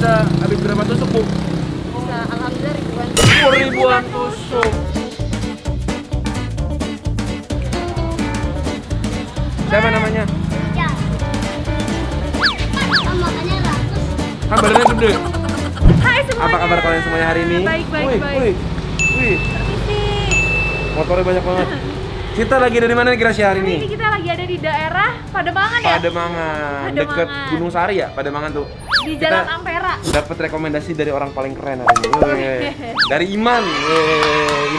bisa habis berapa tusuk, Bu? Bisa alhamdulillah ribuan. Ribuan tusuk. Siapa namanya? Ya. Makannya ratus. Kan badannya gede. Hai semuanya. Apa kabar kalian semuanya hari ini? Baik. Wih. Permisi. Motornya banyak banget. Kita lagi dari mana nih Gracia hari Hari ini ini? kita lagi ada di daerah Pademangan ya? Pademangan, Pademangan. deket Gunung Sari ya, Pademangan tuh. Di Kita Jalan Ampera. dapat rekomendasi dari orang paling keren hari ini. Dari Iman.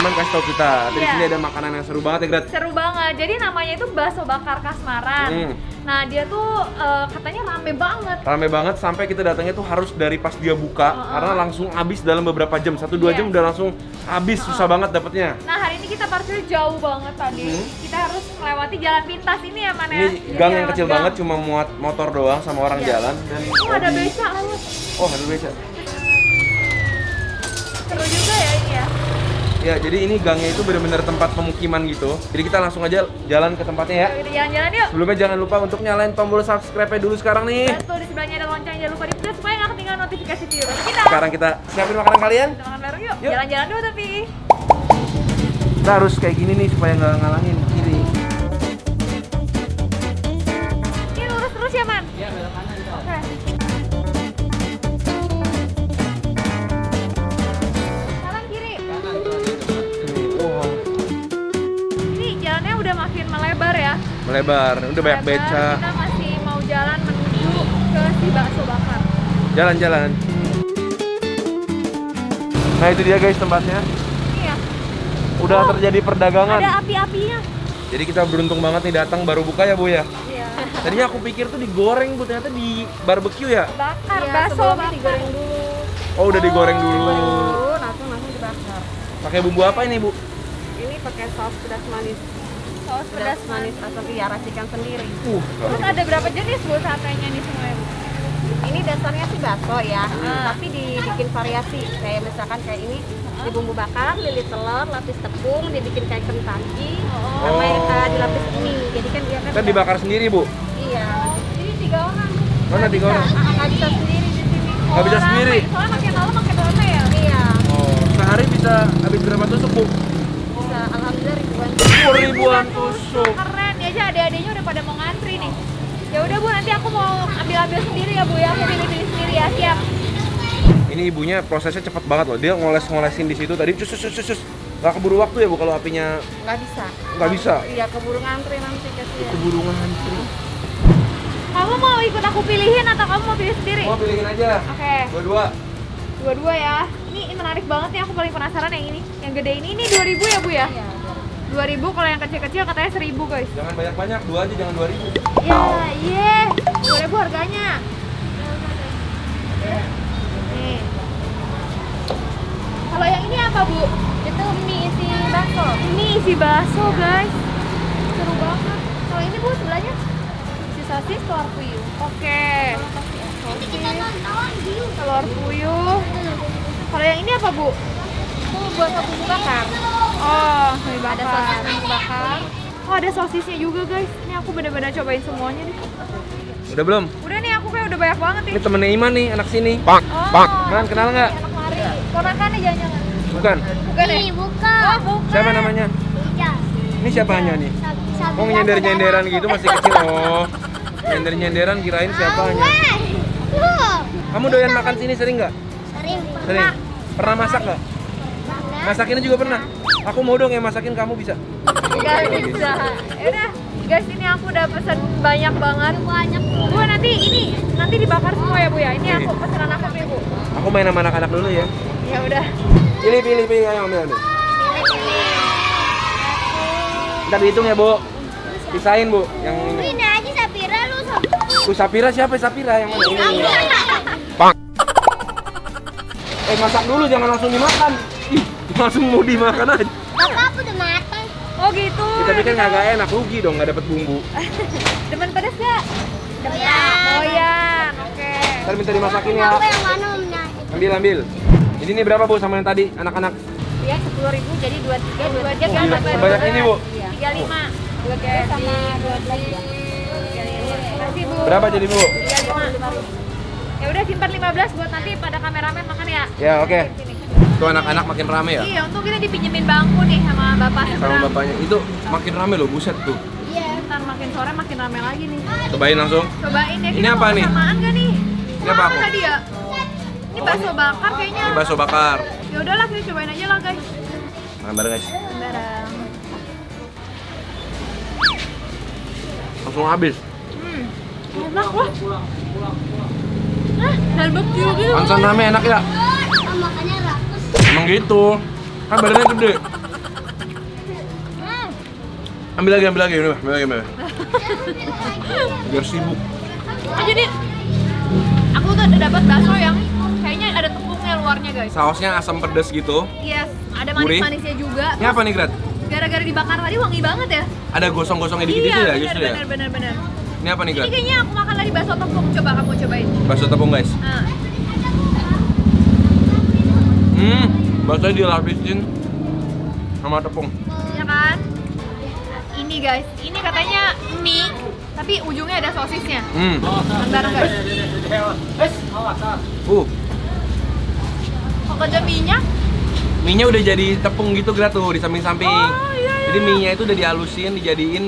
Iman kasih tau kita. Di Iya. sini ada makanan yang seru banget ya, Grat. Seru banget. Jadi namanya itu bakso bakar Kasmaran. Nah, dia tuh katanya rame banget. Rame banget sampai kita datangnya tuh harus dari pas dia buka karena langsung habis dalam beberapa jam. 1-2 jam udah langsung habis, susah banget dapetnya. Nah, hari ini kita parkirnya jauh banget tadi. Kita harus melewati jalan pintas ini ya, Man ya. Ini Jadi gang yang lewat kecil gang. banget, cuma muat motor doang sama orang Iya. jalan dan Oh, ada becak lewat. Oh, ada beca. Seru juga ya ini ya. Ya, jadi ini gangnya itu benar-benar tempat pemukiman gitu. Jadi kita langsung aja jalan ke tempatnya ya. Kita jalan-jalan yuk. Sebelumnya jangan lupa untuk nyalain tombol subscribe-nya dulu sekarang nih. Betul, di sebelahnya ada lonceng, jangan lupa dipencet supaya nggak ketinggalan notifikasi video kita. Sekarang kita siapin makanan kalian. Kita makan bareng yuk. Yuk. Jalan-jalan dulu tapi. Kita harus kayak gini nih supaya nggak ngalangin kiri. Ini lurus terus ya, Man? Iya, belok kanan. Oke. Kanan kiri. Oh, Ini jalannya udah makin melebar ya. melebar. Udah banyak Melebar, beca. Kita masih mau jalan menuju ke si bakso bakar. Jalan-jalan. Nah, itu dia guys tempatnya. Ini ya. Udah Oh, terjadi perdagangan. Ada api-apinya. Jadi kita beruntung banget nih datang baru buka ya, Bu ya. Iya. Tadinya aku pikir tuh digoreng, Bu, ternyata di barbecue ya. Bakar Iya, bakso sebelumnya bakar. digoreng dulu. Oh, udah digoreng dulu. Dulu langsung dibakar. Pakai bumbu apa ini, Bu? Ini pakai saus pedas manis. Saus pedas manis. atau ya racikan sendiri. Terus ada berapa jenis Bu satenya nih semuanya Bu? Ini dasarnya sih bakso ya, tapi dibikin variasi. Kayak misalkan kayak ini di bumbu bakar, lilit telur, lapis tepung, dibikin kayak kentangki, sama yang dilapis mie. Jadi kan dia Kan dibakar sendiri, Bu. Iya. Ini 3 orang. Mana 3 orang? Nggak bisa sendiri di sini. Nggak bisa rame. sendiri? Soalnya makin lama makin rame ya. Iya. Oh, sehari bisa habis berapa tusuk, Bu? Bisa alhamdulillah ribuan. Ribuan tusuk. Keren ya aja, adik-adiknya udah pada mau ngantri nih. Ya udah Bu, nanti aku mau ambil-ambil sendiri ya Bu ya. Aku pilih-pilih sendiri ya. Siap. Ini ibunya prosesnya cepat banget loh. Dia ngoles-ngolesin di situ tadi cus. Nggak keburu waktu ya, Bu, kalau apinya Nggak bisa. nggak bisa. Iya, keburu ngantri nanti kasihan. Keburu ngantri. Kamu mau ikut aku pilihin atau kamu mau pilih sendiri? Mau pilihin aja. Oke. Dua-dua. Dua-dua ya. Ini menarik banget nih, aku paling penasaran yang ini. Yang gede ini 2.000 ya Bu ya? Iya. 2.000, kalau yang kecil-kecil katanya 1.000 guys. Jangan banyak-banyak, 2 aja, jangan 2.000. Ya, iya. 2.000 harganya. Nih. Kalau yang ini apa Bu? Itu mie isi bakso. Ini isi bakso guys. Seru banget. Kalau ini Bu sebelahnya? Isi sosis telur puyuh. Oke. Telur puyuh. Kalau yang ini apa Bu? Itu buat bumbu bakar. Oh, mie Ada bakar. sosis bumbu bakar. Oh, ada sosisnya juga guys. Ini aku bener-bener cobain semuanya nih. Udah belum? Udah nih, aku kayak udah banyak banget nih. Ini temennya Iman nih, anak sini. Oh, Man, kenal nggak? anak Mari. Ponakan nih jangan-jangan. Bukan. Bukan ya? bukan. Oh, bukan. Siapa namanya? Iya. Ini siapanya nih? Oh, nyender-nyenderan gitu masih kecil. Oh, nyender-nyenderan kirain siapanya. Kamu doyan makan sini sering nggak? Sering. Sering. Pernah masak nggak? Masakinnya juga pernah. Aku mau dong yang masakin, kamu bisa? Gak bisa. Yaudah, guys, ini aku udah pesen banyak banget. Banyak. Bu, nanti dibakar semua ya Bu ya. Ini aku pesanan aku nih Bu. Aku main sama anak-anak dulu ya. Ya udah. Pilih, ayo ambil. Ntar dihitung ya, Bu. Pisahin, Bu. Yang ini. Ini aja Sapira lu. Sapira siapa? Sapira yang mana? Ini. Masak dulu, jangan langsung dimakan. Ih, langsung mau dimakan aja. Bapak aku udah matang. Oh gitu. Ya, tapi kan nggak enak, rugi dong nggak dapet bumbu. Demen pedas gak? Demen. Doyan. Oke. Ntar minta dimasakin ya. Aku yang mana omnya? Ambil. Jadi ini berapa, Bu, sama yang tadi, anak-anak? Ya 10.000 jadi 23, 23 Gila, kan sebanyak ini, Bu? 35. 23 sama 12 ya. Makasih Bu. Berapa jadi, Bu? 35. Ya udah simpan 15 buat nanti pada kameramen makan ya. Ya, oke. Sini. Tuh anak-anak makin rame ya? Iya, untuk kita dipinjemin bangku nih sama bapak Sama seberang. bapaknya. Itu makin rame loh, buset tuh. Iya, ntar makin sore makin rame lagi nih. Cobain langsung. Cobain ya. Ini kita apa mau nih? Samaan gak nih? Ini apa aku? Tadi ya? Ini bakso bakar kayaknya. Ini bakso bakar. Ya udahlah kita cobain aja lah guys. Makan bareng guys. Bareng. Langsung habis. Enak loh. Dan bekil gitu. Pansan rame enak ya? Makanya rakus. Emang gitu. Kan badannya gede. Ambil lagi, udah, ambil lagi. Biar sibuk. Oh, jadi aku tuh udah dapat bakso yang kayaknya ada tepungnya luarnya guys. Sausnya asam pedas gitu. Yes, ada Gurih. manis-manisnya juga. Ini apa nih, Grat? Gara-gara dibakar tadi wangi banget ya. Ada gosong-gosongnya dikit itu ya, justru ya? bener. Ini apa nih, Ini Grat? kayaknya aku makan lagi bakso tepung. Coba kamu cobain. Bakso tepung, guys. Nah, Baksonya dilapisin sama tepung. ya kan? Ini guys, ini katanya mie, tapi ujungnya ada sosisnya. Bentar guys. Kok kerja mie-nya? Mie-nya udah jadi tepung gitu, Grat, tuh di samping-samping. Oh, iya. Jadi mie-nya itu udah dihalusin, dijadiin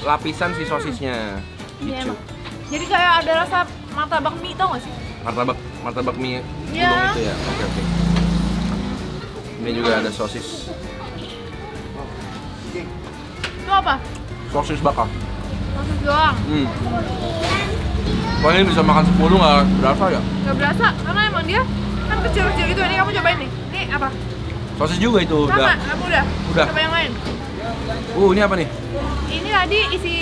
lapisan si sosisnya. Iya, Gitu. emang. Jadi kayak ada rasa martabak mie, tau gak sih? Martabak mie Iya. gulung itu ya. Oke. Ini juga ada sosis. Itu apa? Sosis bakar. Sosis doang. Wah, ini bisa makan 10 nggak berasa ya? Gak berasa, karena emang dia kan kecil-kecil gitu. Ini kamu cobain nih. Ini apa? Sosis juga itu Sama, udah. kamu udah? Udah. Coba yang lain. Ini apa nih? Ini tadi isi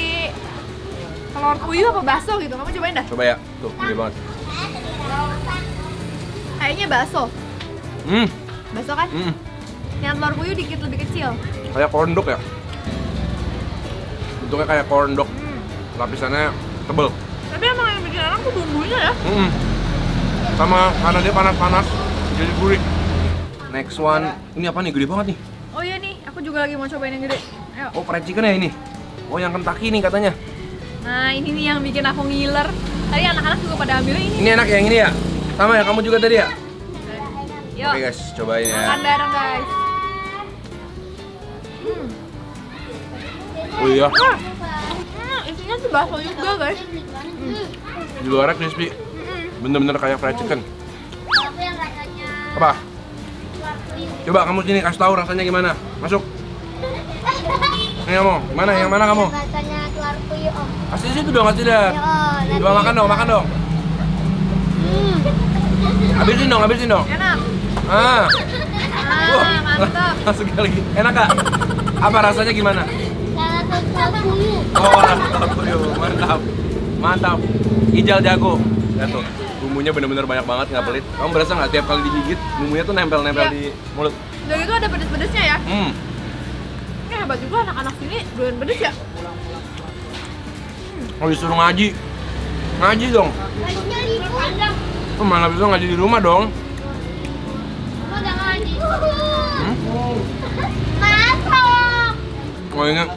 telur puyuh apa bakso gitu. Kamu cobain dah. Coba ya. Tuh, gede banget. Kayaknya bakso. Bakso kan? Yang telur puyuh dikit lebih kecil. Kayak corn dog ya? Bentuknya kayak corn dog. Lapisannya tebel. Tapi emang yang bikin enak tuh bumbunya ya. Sama karena dia panas-panas jadi gurih. Next one. Ini apa nih? Gede banget nih. Oh iya nih, aku juga lagi mau cobain yang gede. Ayo. Oh, fried chicken ya ini? Oh, yang Kentucky nih katanya. Nah ini nih yang bikin aku ngiler. Tadi anak-anak juga pada ambilnya ini. Ini enak ya, yang ini ya? Sama ya, kamu juga tadi ya? Yuk, Oke guys, cobain ya. makan bareng guys. Oh iya, Isinya tuh bakso juga guys. di luarnya crispy. Bener-bener kayak fried chicken. Aku yang rasanya Apa? Coba kamu sini kasih tahu rasanya gimana. Masuk. Ini kamu, mana? Yang mana kamu? rasanya telur puyuh om. Kasih situ dong, kasih dah. Nanti. Coba makan dong. Habisin dong. Enak. Ah, Mantap. masuk lagi. Enak gak? Apa rasanya gimana? Rasa telur puyuh. Oh, mantap. Ijal jago. Lihat tuh, bumbunya bener-bener banyak banget, nggak pelit. Kamu berasa nggak tiap kali digigit, bumbunya tuh nempel-nempel Iya. di mulut. Udah gitu ada pedes-pedesnya ya. Hmm. Ini hebat juga anak-anak sini doyan pedes ya. Oh, disuruh ngaji. Ngaji dong. Ngajinya libur. Oh, mana bisa ngaji di rumah dong? Mau udah ngaji. Masuk. Oh, ingat.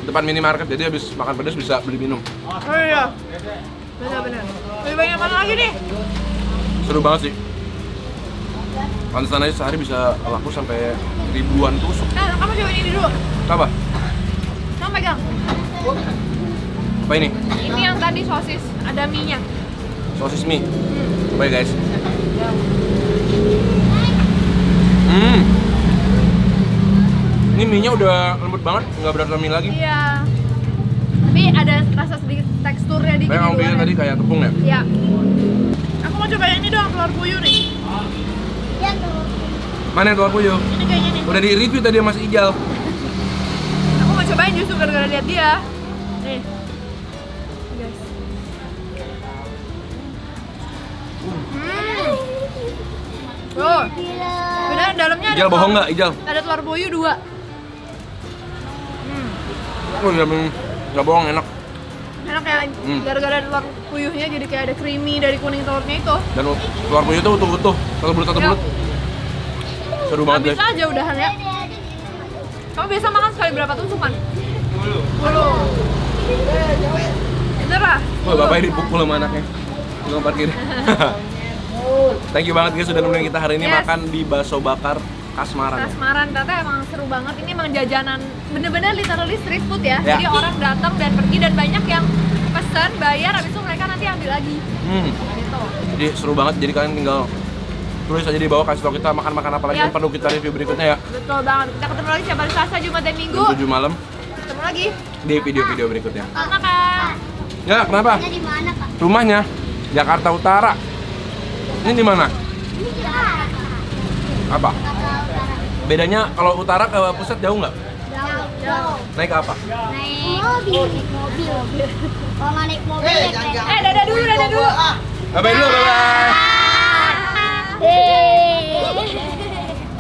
Depan minimarket, jadi habis makan pedas bisa beli minum. Oh iya. Benar-benar. Lebih banyak mana lagi nih? Seru banget sih. Pantesan aja sehari bisa laku sampai ribuan tusuk. Nah, kamu coba ini dulu. Apa? Kamu pegang. Apa ini? Ini yang tadi sosis, ada mie-nya. Sosis mie. Coba ya guys. Ini mie-nya udah lembut banget, nggak berasa mie lagi. Iya. Tapi ada rasa sedikit teksturnya dikit. Kayak kamu bilang tadi kayak tepung ya? Iya. Aku mau coba ini dong, telur puyuh nih. Ya tuh. Mana yang telur puyuh? Ini kayaknya nih. Udah di review tadi sama Mas Ijal. Aku mau cobain justru gara-gara lihat dia. Nih. Guys. Tuh. Benar dalamnya ada Ijal bohong telur- nggak, Ijal? Ada telur puyuh 2. Oh, nggak bohong, enak. Enak ya, gara-gara ada telur puyuhnya jadi kayak ada creamy dari kuning telurnya itu. Dan telur puyuh tuh utuh-utuh, satu bulat. Ya. Seru banget Habis guys. aja udahan ya. Kamu biasa makan sekali berapa tusukan? 10. Bener lah? Wah, bapaknya dipukul sama anaknya. Tukang parkir. Thank you banget guys sudah nemenin kita hari ini Yes. makan di Bakso Bakar Kasmaran. Kasmaran ternyata emang seru banget. Ini emang jajanan bener-bener literally street food ya. Ya. Jadi orang datang dan pergi dan banyak yang pesan, bayar, habis itu mereka nanti ambil lagi. Gitu. Jadi seru banget. Jadi kalian tinggal tulis aja di bawah, kasih tau kita makan-makan apa lagi Ya. yang perlu kita review berikutnya ya. Betul banget. Kita ketemu lagi setiap hari Selasa, Jumat, dan Minggu. Jam 7 malam Ketemu lagi. di video-video berikutnya. Selamat makan. Ya, kenapa? Di mana, Kak? Rumahnya Jakarta Utara. Ini di mana? Apa? Bedanya kalau utara ke pusat jauh nggak? Jauh. Naik apa? Naik mobil. Kalau nggak naik mobil naik kereta. Dadah dulu, dadah dulu. Bye-bye dulu, bye-bye. Yeay.